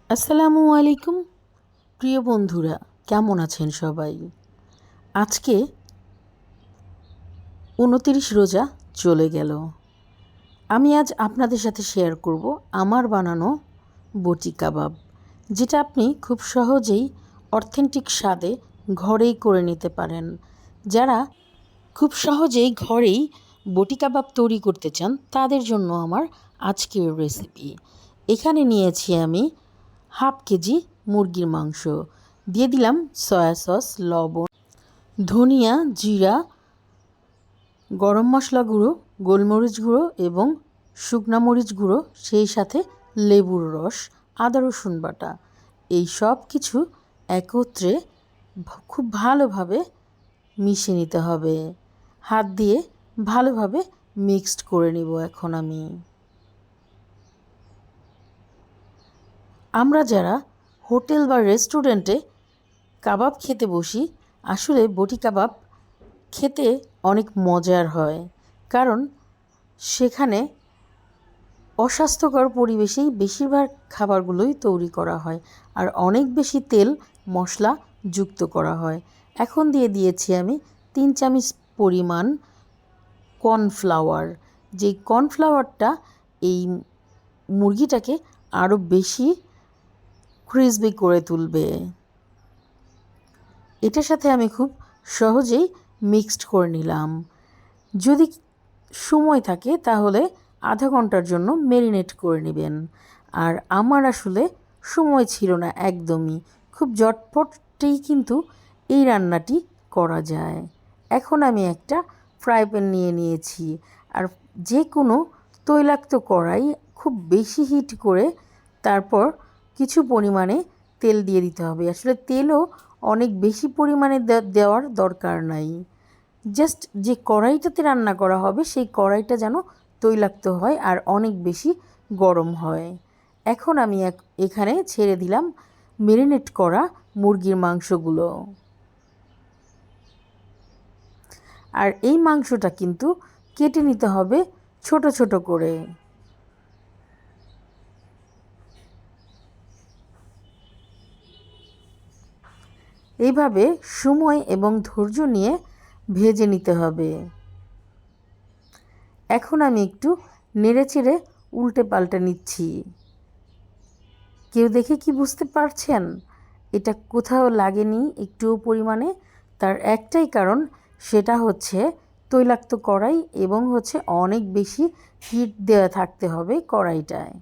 আসসালামু আলাইকুম প্রিয় বন্ধুরা, কেমন আছেন সবাই? আজকে ২৯ রোজা চলে গেল। আমি আজ আপনাদের সাথে শেয়ার করব আমার বানানো বটি কাবাব, যেটা আপনি খুব সহজেই অথেন্টিক স্বাদে ঘরেই করে নিতে পারেন। যারা খুব সহজেই ঘরেই বটি কাবাব তৈরি করতে চান তাদের জন্য আমার আজকের রেসিপি। এখানে নিয়েছি আমি হাফ কেজি মুরগির মাংস, দিয়ে দিলাম সয়া সস, লবণ, ধনিয়া, জিরা, গরম মশলা গুঁড়ো, গোলমরিচ গুঁড়ো এবং শুকনা মরিচ গুঁড়ো, সেই সাথে লেবুর রস, আদা রসুন বাটা। এই সব কিছু একত্রে খুব ভালোভাবে মিশিয়ে নিতে হবে। হাত দিয়ে ভালোভাবে মিক্সড করে নিব এখন আমি। আমরা যারা হোটেল বা রেস্টুরেন্টে কাবাব খেতে বসি, আসলে বটি কাবাব খেতে অনেক মজার হয়, কারণ সেখানে অস্বাস্থ্যকর পরিবেশেই বেশিরভাগ খাবারগুলোই তৈরি করা হয় আর অনেক বেশি তেল মশলা যুক্ত করা হয়। এখন দিয়ে দিয়েছি আমি 3 চামচ পরিমাণ কর্নফ্লাওয়ার। যেই কর্নফ্লাওয়ারটা এই মুরগিটাকে আরও বেশি ক্রিসপি করে তুলবে। এটার সাথে আমি খুব সহজেই মিক্সড করে নিলাম। যদি সময় থাকে তাহলে আধা ঘন্টার জন্য ম্যারিনেট করে নেবেন। আর আমার আসলে সময় ছিল না একদমই, খুব ঝটপটেই কিন্তু এই রান্নাটি করা যায়। এখন আমি একটা ফ্রাই প্যান নিয়ে নিয়েছি, আর যে কোনো তৈলাক্ত কড়াই খুব বেশি হিট করে তারপর কিছু পরিমাণে তেল দিয়ে দিতে হবে। আসলে তেলও অনেক বেশি পরিমাণে দেওয়ার দরকার নাই, জাস্ট যে কড়াইটাতে রান্না করা হবে সেই কড়াইটা যেন তৈলাক্ত হয় আর অনেক বেশি গরম হয়। এখন আমি এখানে ছেড়ে দিলাম ম্যারিনেট করা মুরগির মাংসগুলো। আর এই মাংসটা কিন্তু কেটে নিতে হবে ছোট ছোট করে। এইভাবে সময় এবং ধৈর্য নিয়ে ভেজে নিতে হবে। এখন আমি একটু নেড়েচেড়ে উল্টে পাল্টে নিচ্ছি। কেউ দেখে কি বুঝতে পারছেন এটা কোথাও লাগেনি একটুও পরিমাণে? তার একটাই কারণ, সেটা হচ্ছে তৈলাক্ত কড়াই এবং হচ্ছে অনেক বেশি হিট দেওয়া থাকতে হবে কড়াইটায়।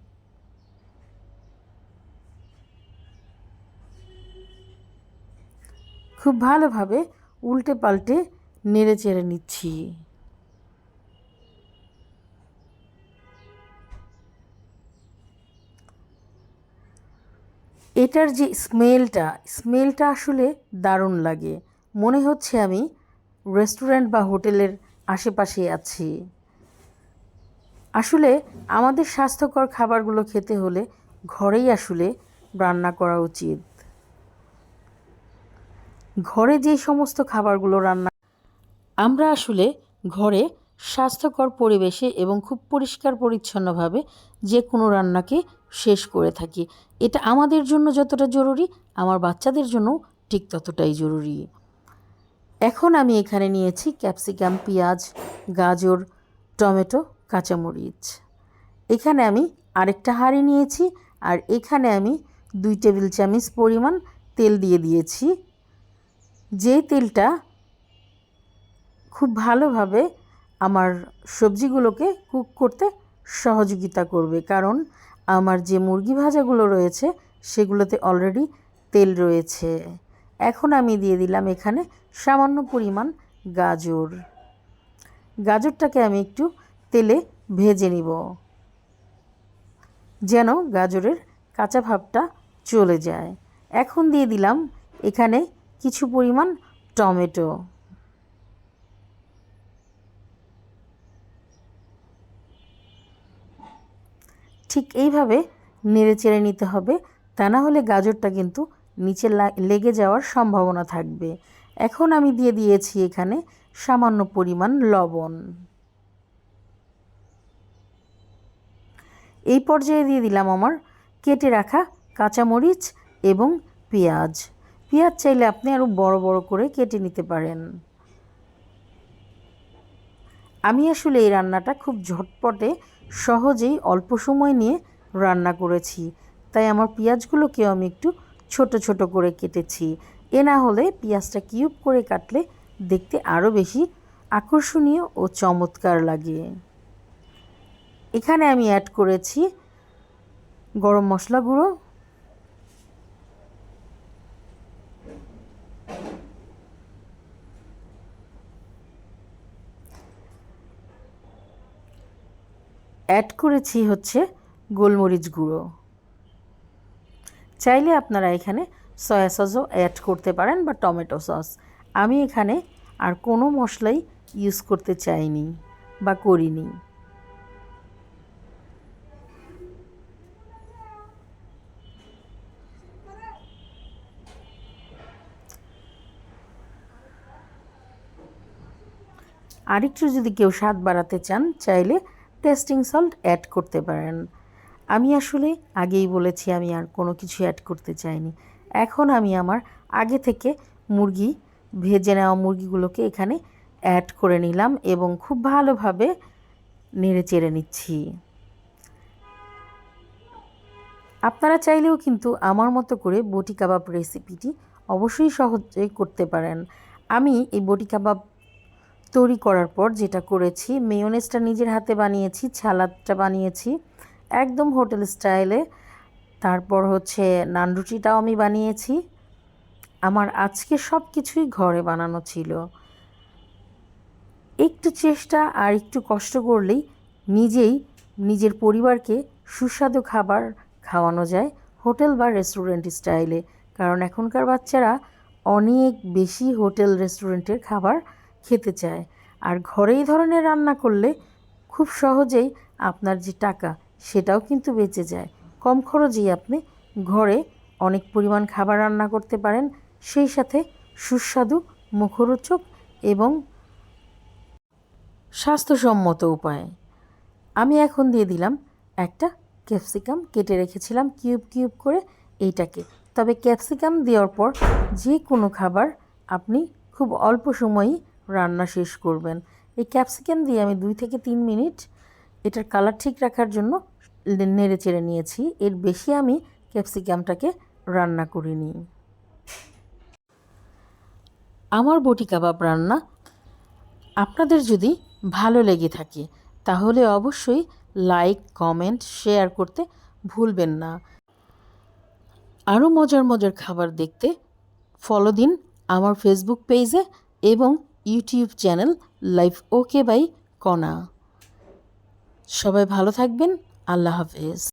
খুব ভালোভাবে উল্টে পাল্টে নেড়ে চেড়ে নিচ্ছি। এটার যে স্মেলটা আসলে দারুণ লাগে, মনে হচ্ছে আমি রেস্টুরেন্ট বা হোটেলের আশেপাশে আছি। আসলে আমাদের স্বাস্থ্যকর খাবারগুলো খেতে হলে ঘরেই আসলে রান্না করা উচিত। ঘরে যে সমস্ত খাবারগুলো আমরা আসলে ঘরে স্বাস্থ্যকর পরিবেশে এবং খুব পরিষ্কার পরিচ্ছন্নভাবে যে কোনো রান্নাকে শেষ করে থাকি। এটা আমাদের জন্য যতটা জরুরি, আমার বাচ্চাদের জন্য ঠিক ততটাই জরুরি। এখন আমি এখানে নিয়েছি ক্যাপসিকাম, পেঁয়াজ, গাজর, টমেটো, কাঁচামরিচ। এখানে আমি আরেকটা হাঁড়ি নিয়েছি, আর এখানে আমি 2 টেবিল চামচ পরিমাণ তেল দিয়ে দিয়েছি। যে তেলটা খুব ভালোভাবে আমার সবজিগুলোকে কুক করতে সহযোগিতা করবে, কারণ আমার যে মুরগি ভাজাগুলো রয়েছে সেগুলোতে অলরেডি তেল রয়েছে। এখন আমি দিয়ে দিলাম এখানে সামান্য পরিমাণ গাজর। গাজরটাকে আমি একটু তেলে ভেজে নিব, যেন গাজরের কাঁচা ভাবটা চলে যায়। এখন দিয়ে দিলাম এখানে কিছু পরিমাণ টমেটো। ঠিক এইভাবে নেড়ে চেড়ে নিতে হবে, তা না হলে গাজরটা কিন্তু নিচে লেগে যাওয়ার সম্ভাবনা থাকবে। এখন আমি দিয়ে দিয়েছি এখানে সামান্য পরিমাণ লবণ। এই পর্যায়ে দিয়ে দিলাম আমার কেটে রাখা কাঁচামরিচ এবং পেঁয়াজ। পেঁয়াজ চাইলে আপনি আরও বড় বড় করে কেটে নিতে পারেন। আমি আসলে এই রান্নাটা খুব ঝটপটে সহজেই অল্প সময় নিয়ে রান্না করেছি, তাই আমার পেঁয়াজগুলোকেও আমি একটু ছোট ছোট করে কেটেছি। এ না হলে পেঁয়াজটা কিউব করে কাটলে দেখতে আরও বেশি আকর্ষণীয় ও চমৎকার লাগে। এখানে আমি অ্যাড করেছি গরম মশলা গুঁড়ো, অ্যাড করেছি হচ্ছে গোলমরিচ গুঁড়ো। চাইলে আপনারা এখানে সয়া সসও অ্যাড করতে পারেন বা টমেটো সস। আমি এখানে আর কোনো মশলাই ইউজ করতে চাইনি বা করিনি। আরেকটু যদি কেউ স্বাদ বাড়াতে চান চাইলে টেস্টিং সল্ট অ্যাড করতে পারেন। আমি আসলে আগেই বলেছি আমি আর কোনো কিছু অ্যাড করতে চাইনি। এখন আমি আমার আগে থেকে ভেজে নেওয়া মুরগিগুলোকে এখানে অ্যাড করে নিলাম এবং খুব ভালোভাবে নেড়ে চেড়ে নিচ্ছি। আপনারা চাইলেও কিন্তু আমার মতো করে বটি কাবাব রেসিপিটি অবশ্যই সহজেই করতে পারেন। আমি এই বটি কাবাব তৈরি করার পর যেটা করেছি, মেয়োনেজটা নিজের হাতে বানিয়েছি, সালাদটা বানিয়েছি একদম হোটেল স্টাইলে, তারপর হচ্ছে নান রুটিটাও আমি বানিয়েছি। আমার আজকে সব কিছুই ঘরে বানানো ছিল। একটু চেষ্টা আর একটু কষ্ট করলেই নিজের পরিবারকে সুস্বাদু খাবার খাওয়ানো যায় হোটেল বা রেস্টুরেন্ট স্টাইলে। কারণ এখনকার বাচ্চারা অনেক বেশি হোটেল রেস্টুরেন্টের খাবার খেতে চায়, আর ঘরে এই ধরনের রান্না করলে খুব সহজেই আপনার যে টাকা সেটাও কিন্তু বেঁচে যায়। কম খরচেই আপনি ঘরে অনেক পরিমাণ খাবার রান্না করতে পারেন, সেই সাথে সুস্বাদু, মুখরোচক এবং স্বাস্থ্যসম্মত উপায়ে। আমি এখন দিয়ে দিলাম একটা ক্যাপসিকাম, কেটে রেখেছিলাম কিউব কিউব করে এইটাকে। তবে ক্যাপসিকাম দেওয়ার পর যে কোনো খাবার আপনি খুব অল্প সময়েই রান্না শেষ করবেন। এই ক্যাপসিকাম দিয়ে আমি 2 থেকে 3 মিনিট এটার কালার ঠিক রাখার জন্য নেড়ে চেড়ে নিয়েছি। এর বেশি আমি ক্যাপসিকামটাকে রান্না করিনি। আমার বটি কাবাব রান্না আপনাদের যদি ভালো লেগে থাকে তাহলে অবশ্যই লাইক, কমেন্ট, শেয়ার করতে ভুলবেন না। আরও মজার মজার খাবার দেখতে ফলো দিন আমার ফেসবুক পেজে এবং YouTube channel life okay bye কণা। সবাই ভালো থাকবেন। আল্লাহ হাফেজ।